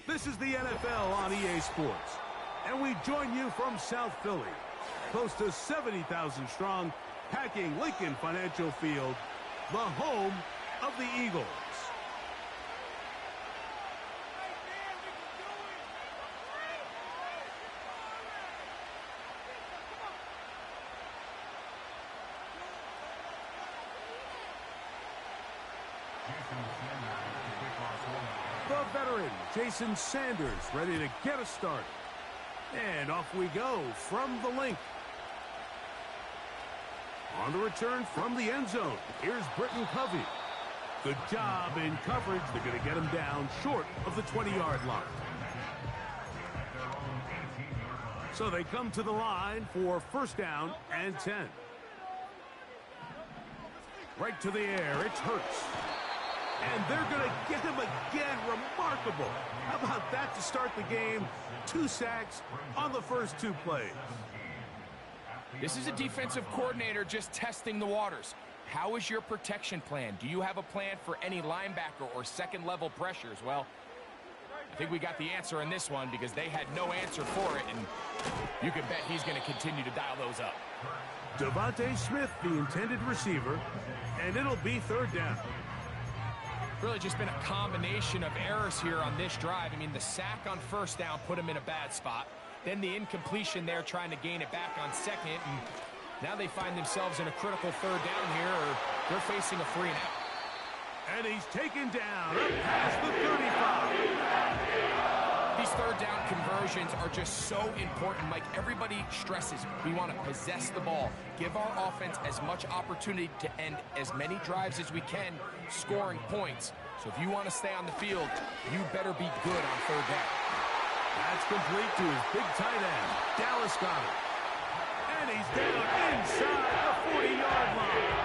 This is the NFL on EA Sports, and we join you from South Philly, close to 70,000 strong, packing Lincoln Financial Field, the home of the Eagles. The veteran, Jason Sanders, ready to get us started. And off we go from the link. On the return from the end zone, here's Britton Covey. Good job in coverage. They're going to get him down short of the 20-yard line. So they come to the line for first down and 10. Right to the air, it's Hurts. And they're going to get him again. Remarkable. How about that to start the game? 2 sacks on the first 2 plays. This is a defensive coordinator just testing the waters. How is your protection plan? Do you have a plan for any linebacker or second-level pressures? Well, I think we got the answer in this one because they had no answer for it, and you can bet he's going to continue to dial those up. Devontae Smith, the intended receiver, and it'll be third down. Really just been a combination of errors here on this drive. I mean, the sack on first down put him in a bad spot. Then the incompletion there trying to gain it back on second. And now they find themselves in a critical third down here, or they're facing a 3-and-out. And he's taken down up past the 35. These third down conversions are just so important, Mike. Everybody stresses we want to possess the ball, give our offense as much opportunity to end as many drives as we can, scoring points. So if you want to stay on the field, you better be good on third down. That's complete to his big tight end, Dallas Goedert. And he's down inside the 40-yard line.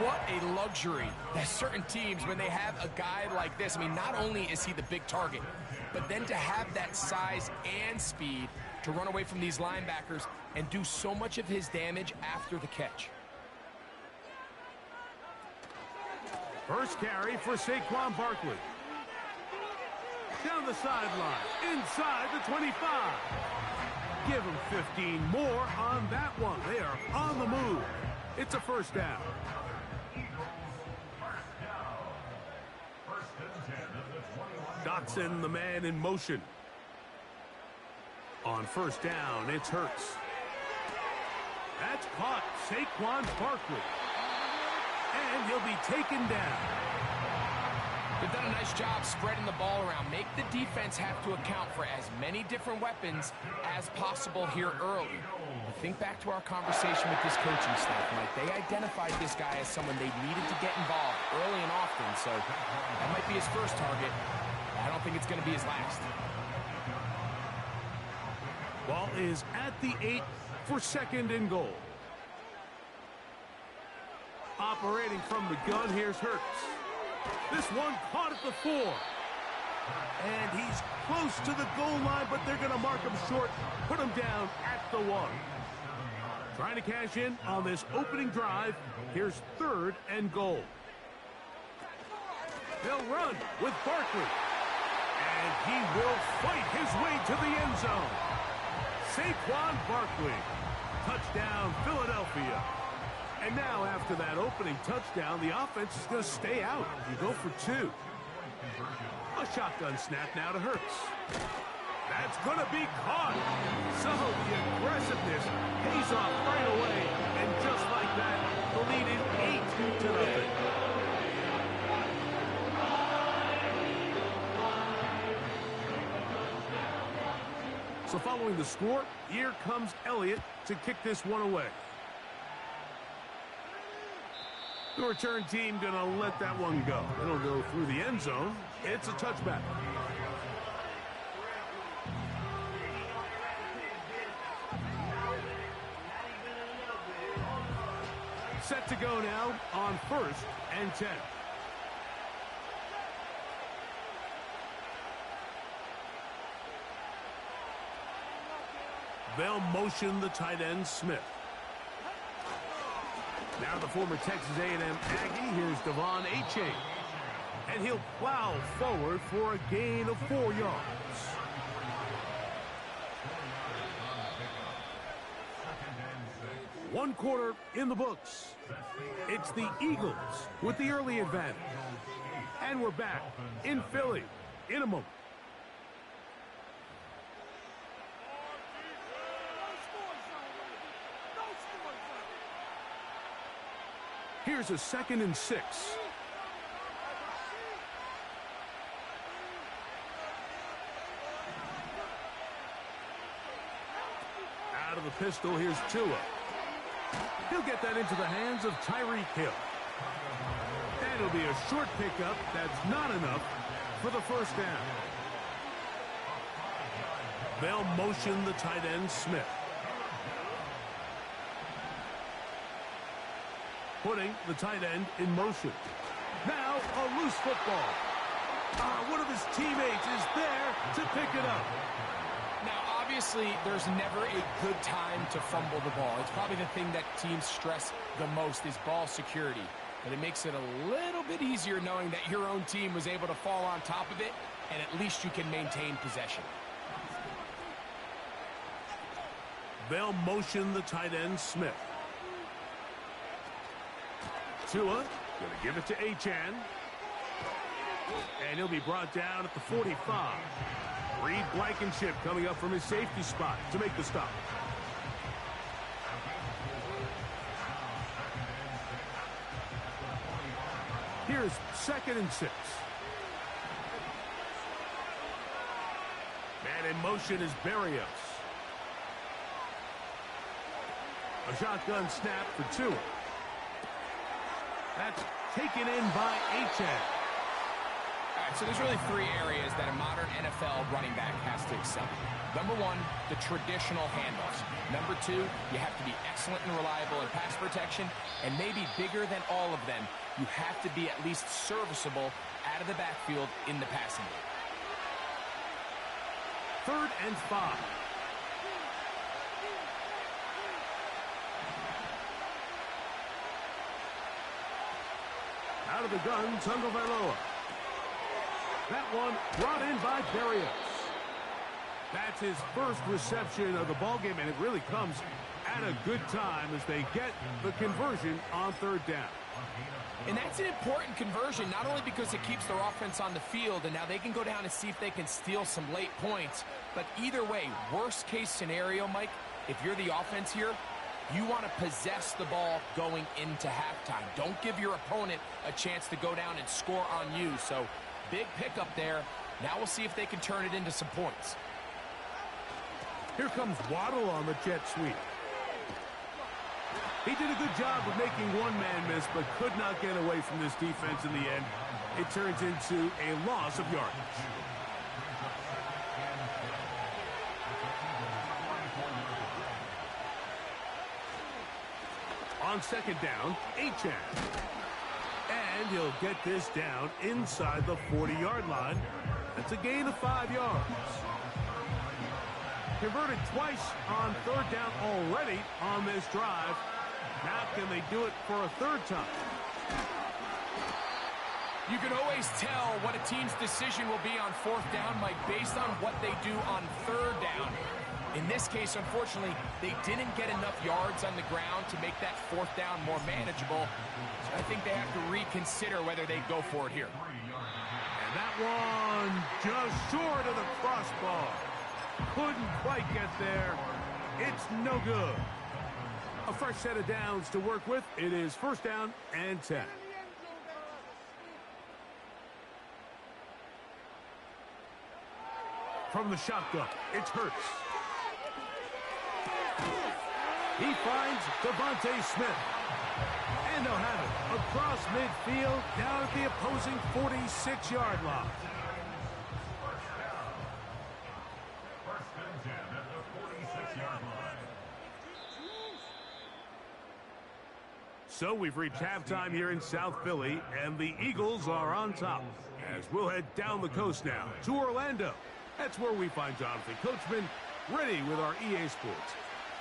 What a luxury that certain teams, when they have a guy like this, I mean, not only is he the big target, but then to have that size and speed to run away from these linebackers and do so much of his damage after the catch. First carry for Saquon Barkley. Down the sideline, inside the 25. Give him 15 more on that one. They are on the move. It's a first down. Dotson, the man in motion. On first down, it's Hurts. That's caught, Saquon Barkley. And he'll be taken down. They've done a nice job spreading the ball around. Make the defense have to account for as many different weapons as possible here early. But think back to our conversation with this coaching staff, Mike. They identified this guy as someone they needed to get involved early and often, so that might be his first target. I don't think it's going to be his last. Ball is at the 8 for second and goal. Operating from the gun, here's Hurts. This one caught at the 4. And he's close to the goal line, but they're going to mark him short, put him down at the 1. Trying to cash in on this opening drive. Here's third and goal. They'll run with Barkley. And he will fight his way to the end zone. Saquon Barkley. Touchdown, Philadelphia. And now, after that opening touchdown, the offense is going to stay out. You go for 2. A shotgun snap now to Hurts. That's going to be caught. So the aggressiveness pays off right away. And just like that, the lead is 8-0. So following the score, here comes Elliott to kick this one away. The return team going to let that one go. It'll go through the end zone. It's a touchback. Set to go now on first and 10. They'll motion the tight end, Smith. Now the former Texas A&M Aggie, here's Devon Achane. And he'll plow forward for a gain of 4 yards. One quarter in the books. It's the Eagles with the early advantage. And we're back in Philly in a moment. Here's a 2nd and 6. Out of the pistol, here's Tua. He'll get that into the hands of Tyreek Hill. And it'll be a short pickup that's not enough for the first down. They'll motion the tight end, Smith. Putting the tight end in motion. Now a loose football. One of his teammates is there to pick it up. Now, obviously, there's never a good time to fumble the ball. It's probably the thing that teams stress the most is ball security. But it makes it a little bit easier knowing that your own team was able to fall on top of it, and at least you can maintain possession. They'll motion the tight end, Smith. Tua, going to give it to Achane. And he'll be brought down at the 45. Reed Blankenship coming up from his safety spot to make the stop. Here's 2nd and 6. Man in motion is Berrios. A shotgun snap for Tua. That's taken in by Achane. All right, so there's really 3 areas that a modern NFL running back has to excel. Number 1, the traditional handoffs. Number 2, you have to be excellent and reliable in pass protection. And maybe bigger than all of them, you have to be at least serviceable out of the backfield in the passing game. 3rd and 5. Out of the gun, Tagovailoa. That one brought in by Berrios. That's his first reception of the ballgame, and it really comes at a good time as they get the conversion on 3rd down. And that's an important conversion, not only because it keeps their offense on the field, and now they can go down and see if they can steal some late points. But either way, worst case scenario, Mike, if you're the offense here, you want to possess the ball going into halftime. Don't give your opponent a chance to go down and score on you. So, big pickup there. Now we'll see if they can turn it into some points. Here comes Waddle on the jet sweep. He did a good job of making one man miss, but could not get away from this defense in the end. It turns into a loss of yardage. On 2nd down, Achane. And he'll get this down inside the 40-yard line. That's a gain of 5 yards. Converted twice on 3rd down already on this drive. Now can they do it for a 3rd time? You can always tell what a team's decision will be on 4th down, Mike, based on what they do on 3rd down. In this case, unfortunately, they didn't get enough yards on the ground to make that 4th down more manageable. So I think they have to reconsider whether they go for it here. And that one just short of the crossbar. Couldn't quite get there. It's no good. A fresh set of downs to work with. It is 1st down and 10. From the shotgun, it's Hurts. He finds Devontae Smith. And they'll have it across midfield down at the opposing 46-yard line. So we've reached halftime here in South Philly, and the Eagles are on top. As we'll head down the coast now to Orlando. That's where we find Jonathan Coachman ready with our EA Sports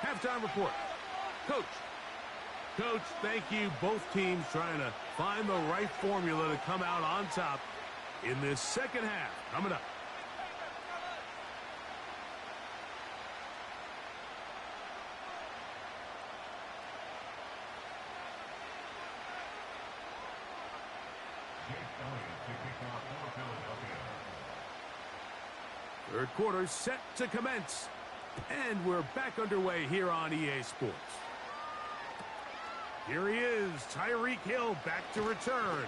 halftime report. Coach, thank you. Both teams trying to find the right formula to come out on top in this second half coming up. Third quarter set to commence. And we're back underway here on EA Sports. Here he is, Tyreek Hill back to return.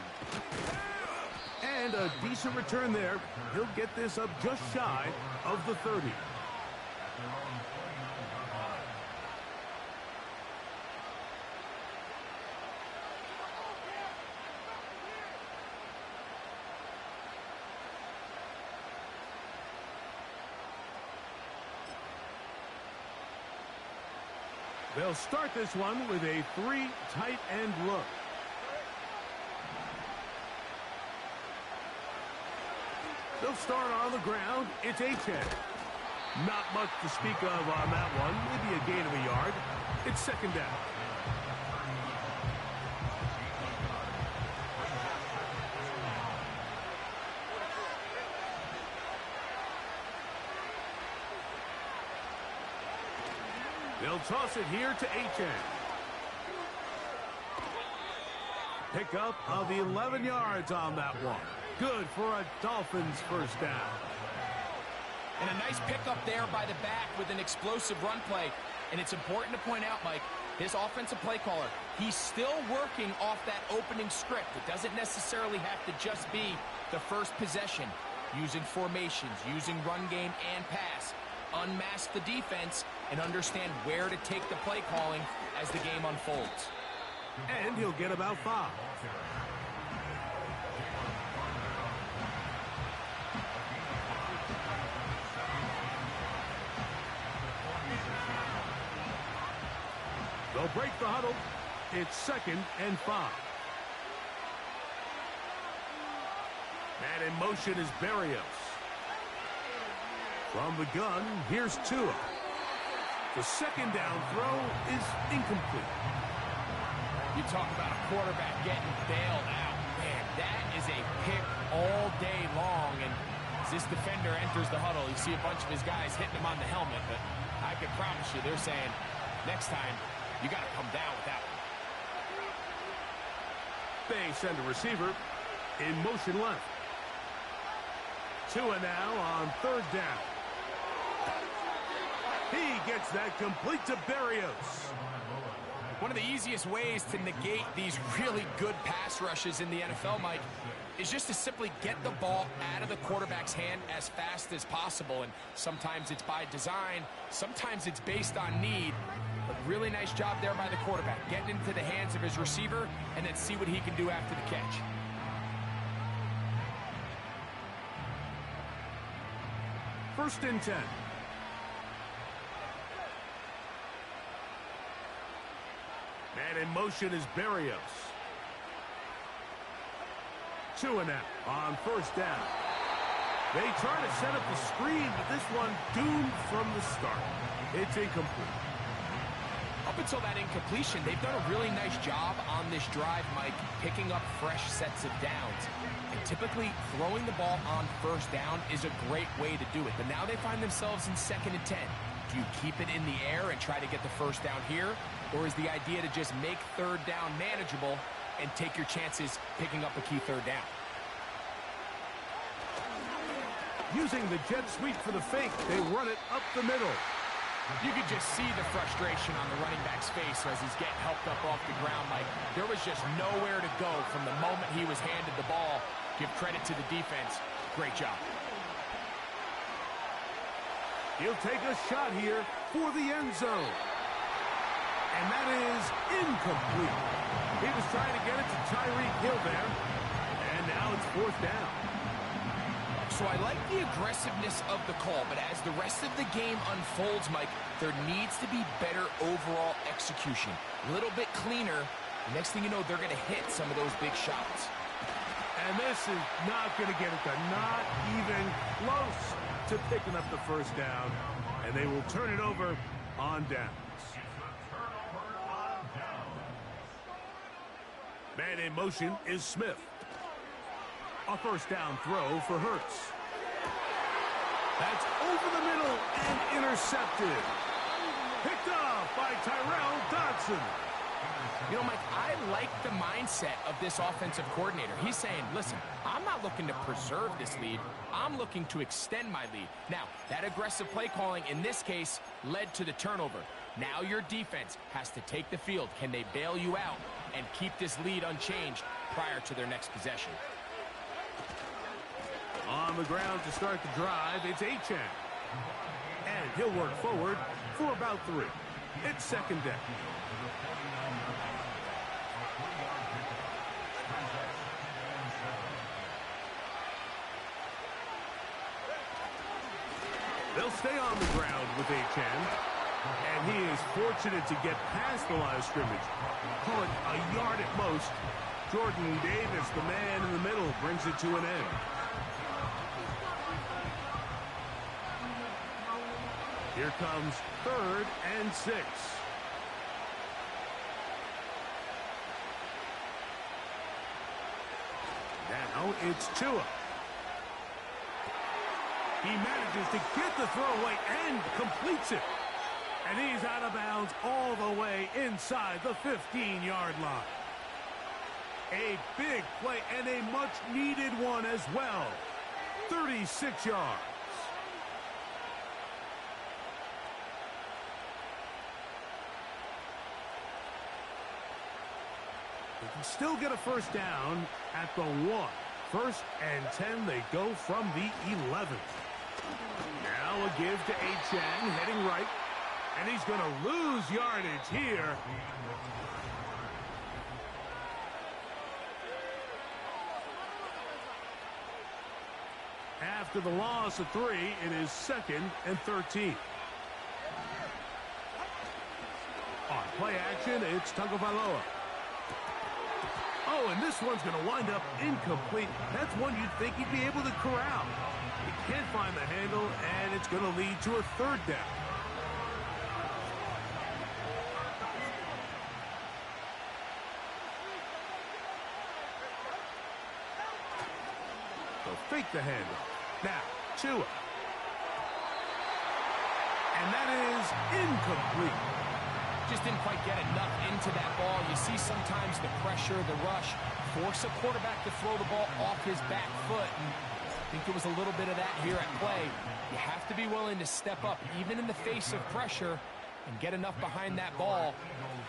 And a decent return there. He'll get this up just shy of the 30. They'll start this one with a 3 tight end look. They'll start on the ground. It's Achane. Not much to speak of on that one. Maybe a gain of a yard. It's second down. They'll toss it here to Achane. Pickup of 11 yards on that one. Good for a Dolphins first down. And a nice pickup there by the back with an explosive run play. And it's important to point out, Mike, his offensive play caller, he's still working off that opening script. It doesn't necessarily have to just be the first possession. Using formations, using run game and pass. Unmask the defense and understand where to take the play calling as the game unfolds. And he'll get about 5. They'll break the huddle. It's 2nd and 5. Man in motion is Berrios. From the gun, here's Tua. The second down throw is incomplete. You talk about a quarterback getting bailed out. Man, that is a pick all day long. And as this defender enters the huddle, you see a bunch of his guys hitting him on the helmet. But I can promise you, they're saying, next time, you got to come down with that one. They send a receiver in motion left. Tua now on 3rd down. He gets that complete to Berrios. One of the easiest ways to negate these really good pass rushes in the NFL, Mike, is just to simply get the ball out of the quarterback's hand as fast as possible. And sometimes it's by design, sometimes it's based on need. But really nice job there by the quarterback, getting into the hands of his receiver and then see what he can do after the catch. First and 10. Man in motion is Berrios. Tua now on 1st down. They try to set up the screen, but this one doomed from the start. It's incomplete. Up until that incompletion, they've done a really nice job on this drive, Mike, picking up fresh sets of downs. And typically, throwing the ball on 1st down is a great way to do it. But now they find themselves in 2nd and 10. Do you keep it in the air and try to get the 1st down here? Or is the idea to just make 3rd down manageable and take your chances picking up a key 3rd down? Using the jet sweep for the fake, they run it up the middle. You could just see the frustration on the running back's face as he's getting helped up off the ground. Like, there was just nowhere to go from the moment he was handed the ball. Give credit to the defense. Great job. He'll take a shot here for the end zone. And that is incomplete. He was trying to get it to Tyreek Hill there. And now it's 4th down. So I like the aggressiveness of the call, but as the rest of the game unfolds, Mike, there needs to be better overall execution. A little bit cleaner. The next thing you know, they're going to hit some of those big shots. And this is not going to get it done. Not even close to picking up the 1st down. And they will turn it over on downs. Man in motion is Smith. A first down throw for Hurts. That's over the middle and intercepted. Picked off by Tyrell Dodson. You know, Mike, I like the mindset of this offensive coordinator. He's saying, listen, I'm not looking to preserve this lead. I'm looking to extend my lead. Now, that aggressive play calling in this case led to the turnover. Now your defense has to take the field. Can they bail you out and keep this lead unchanged prior to their next possession? On the ground to start the drive, it's Achane. And he'll work forward for about 3. It's second down. They'll stay on the ground with Achane. And he is fortunate to get past the line of scrimmage. Call it a yard at most. Jordan Davis, the man in the middle, brings it to an end. Here comes 3rd and 6. Now it's Tua. He manages to get the throw away and completes it. And he's out of bounds all the way inside the 15-yard line. A big play and a much-needed one as well. 36 yards. They can still get a first down at the 1. 1st and 10, they go from the 11th. Now a give to Achane, heading right. And he's going to lose yardage here. After the loss of 3, it is 2nd and 13. On play action, it's Tagovailoa. Oh, and this one's going to wind up incomplete. That's one you'd think he'd be able to corral. He can't find the handle, and it's going to lead to a 3rd down. They'll fake the handle. Now, Tua. And that is incomplete. Just didn't quite get enough into that ball. You see sometimes the pressure, the rush, force a quarterback to throw the ball off his back foot. And I think there was a little bit of that here at play. You have to be willing to step up, even in the face of pressure, and get enough behind that ball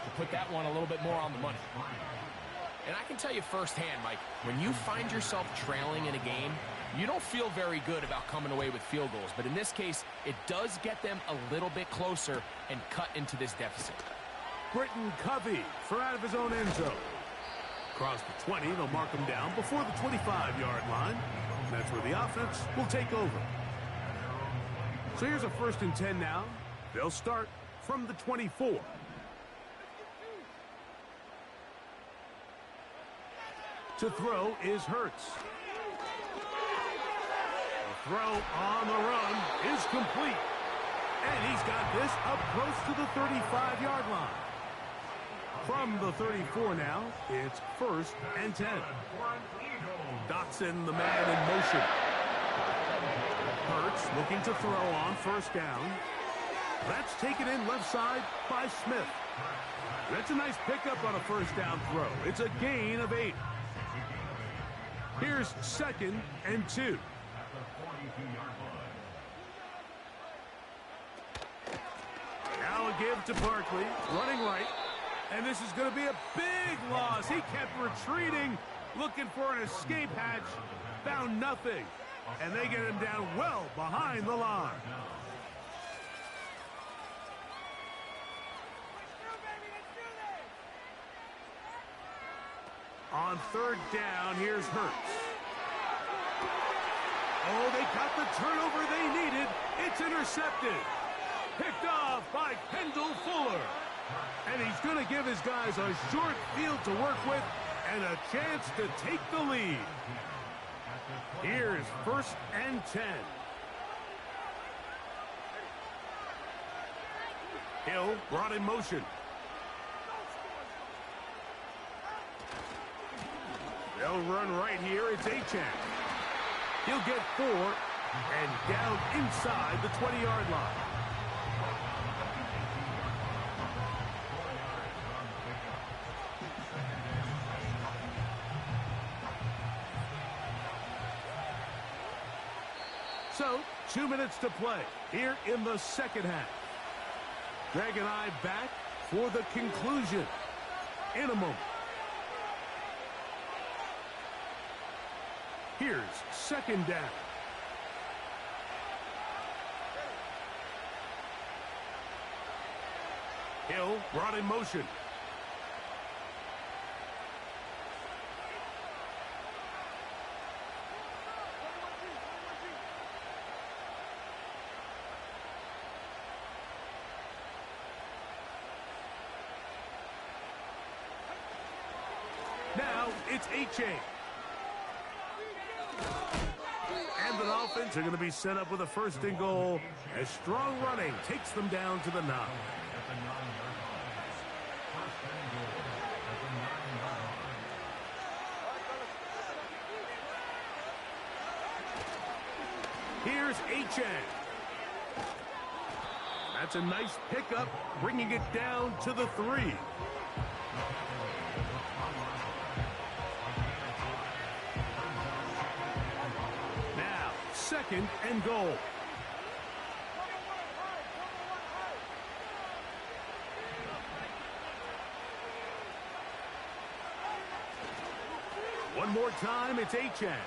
to put that one a little bit more on the money. And I can tell you firsthand, Mike, when you find yourself trailing in a game, you don't feel very good about coming away with field goals. But in this case, it does get them a little bit closer and cut into this deficit. Britton Covey for out of his own end zone. Across the 20, they'll mark him down before the 25-yard line. That's where the offense will take over. So here's a 1st and 10 now. They'll start from the 24. To throw is Hurts. The throw on the run is complete. And he's got this up close to the 35-yard line. From the 34 now, it's 1st and 10. Dotson, the man in motion. Hurts looking to throw on 1st down. That's taken in left side by Smith. That's a nice pickup on a 1st down throw. It's a gain of 8. Here's 2nd and 2. Now a give to Barkley, running right. And this is going to be a big loss. He kept retreating, looking for an escape hatch. Found nothing. And they get him down well behind the line. On 3rd down, here's Hurts. Oh, they got the turnover they needed. It's intercepted. Picked off by Kendall Fuller. And he's going to give his guys a short field to work with and a chance to take the lead. Here's 1st and 10. Hill brought in motion. They'll run right here. It's A-Chan. He'll get 4 and down inside the 20-yard line. So, 2 minutes to play here in the second half. Greg and I back for the conclusion in a moment. Here's second down. Hill brought in motion. Now it's A-Chain. And the Dolphins are going to be set up with a first and goal as strong running takes them down to the 9. Here's A-Chan. That's a nice pickup, bringing it down to the 3. Now, second and goal. One more time, it's A-Chan.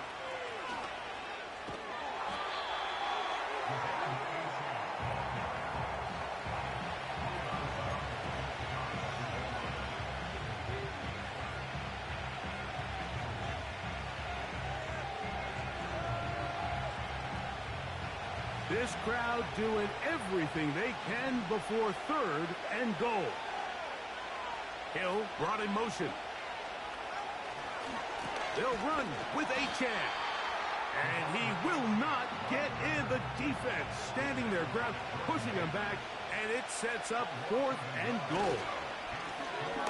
This crowd doing everything they can before third and goal. Hill brought in motion. They'll run with A-Chan. And he will not get in. The defense standing their ground, pushing him back, and it sets up fourth and goal.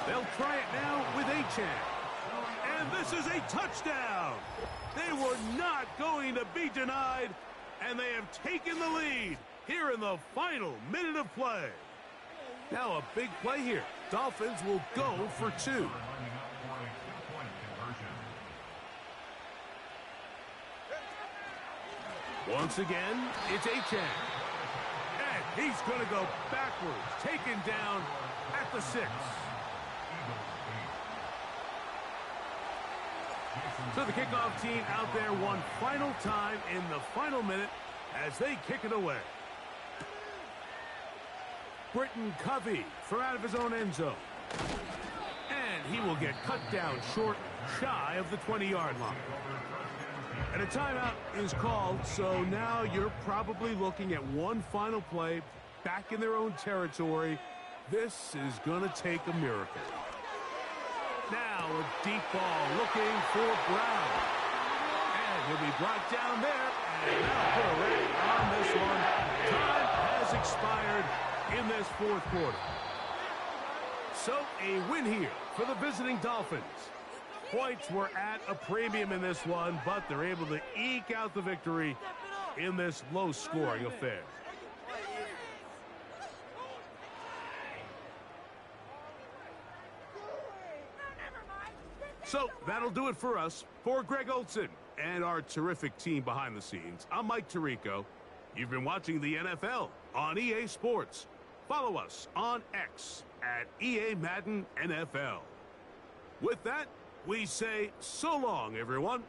They'll try it now with A-Chan. And this is a touchdown. They were not going to be denied, and they have taken the lead here in the final minute of play. Now a big play here. Dolphins will go for 2. Once again, it's A-Chan. And he's going to go backwards, taken down at the 6. So the kickoff team out there one final time in the final minute as they kick it away. Britton Covey from out of his own end zone. And he will get cut down short, shy of the 20-yard line. And a timeout is called, so now you're probably looking at one final play back in their own territory. This is going to take a miracle. Now a deep ball looking for Brown. And he'll be brought down there, and that'll put a wrap on this one. Time has expired in this fourth quarter. So a win here for the visiting Dolphins. Points were at a premium in this one, but they're able to eke out the victory in this low-scoring affair. So that'll do it for us. For Greg Olson and our terrific team behind the scenes, I'm Mike Tirico. You've been watching the NFL on EA Sports. Follow us on X at EA Madden NFL. With that, we say so long, everyone.